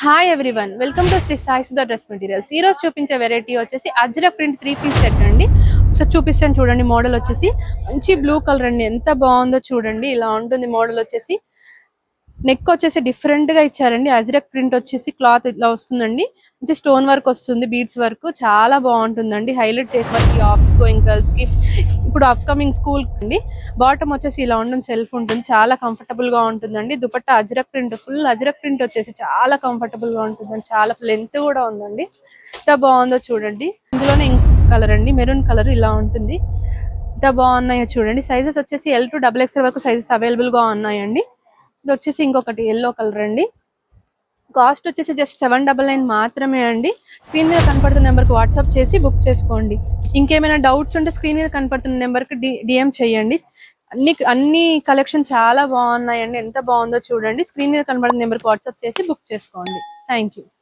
Hi everyone, welcome to Sri Sai Sudha dress materials. ఈ రోజు చూపించే వెరైటీ వచ్చేసి అజ్రక్ ప్రింట్ 3 పీస్ సెట్ అండి. ఒకసారి చూపిస్తాను చూడండి. మోడల్ వచ్చేసి మంచి బ్లూ కలర్ అండి, ఎంత బాగుందో చూడండి. ఇలా ఉంటుంది మోడల్ వచ్చేసి. నెక్ వచ్చేసి డిఫరెంట్ గా ఇచ్చారండి. అజ్రక్ ప్రింట్ వచ్చేసి క్లాత్ ఇట్లా వస్తుందండి. మంచి స్టోన్ వర్క్ వస్తుంది, బీడ్స్ వర్క్ చాలా బాగుంటుందండి. హైలైట్ చేసి ఆఫీస్ గోయింగ్ గర్ల్స్ కి, ఇప్పుడు అప్కమింగ్ స్కూల్ అండి. బాటమ్ వచ్చేసి ఇలా ఉంటుంది, సెల్ఫ్ ఉంటుంది, చాలా కంఫర్టబుల్ గా ఉంటుందండి. Dupatta ajrak print, full ajrak print వచ్చేసి చాలా కంఫర్టబుల్ గా ఉంటుందండి. చాలా లెంత్ కూడా ఉందండి. ఎంత బాగుందో చూడండి. ఇందులోనే ఇంకో కలర్ అండి, మెరూన్ కలర్ ఇలా ఉంటుంది. ఎంత బాగున్నాయో చూడండి. సైజెస్ వచ్చేసి L to XXL వరకు సైజెస్ అవైలబుల్ గా ఉన్నాయండి. ఇది వచ్చేసి ఇంకొకటి ఎల్లో కలర్ అండి. కాస్ట్ వచ్చేసి జస్ట్ 799 మాత్రమే అండి. స్క్రీన్ మీద కనపడుతున్న నెంబర్కి వాట్సాప్ చేసి బుక్ చేసుకోండి. ఇంకేమైనా డౌట్స్ ఉంటే స్క్రీన్ మీద కనపడుతున్న నెంబర్కి DM చేయండి. అన్ని కలెక్షన్ చాలా బాగున్నాయండి. ఎంత బాగుందో చూడండి. స్క్రీన్ మీద కనపడుతున్న నెంబర్కి వాట్సాప్ చేసి బుక్ చేసుకోండి. Thank you.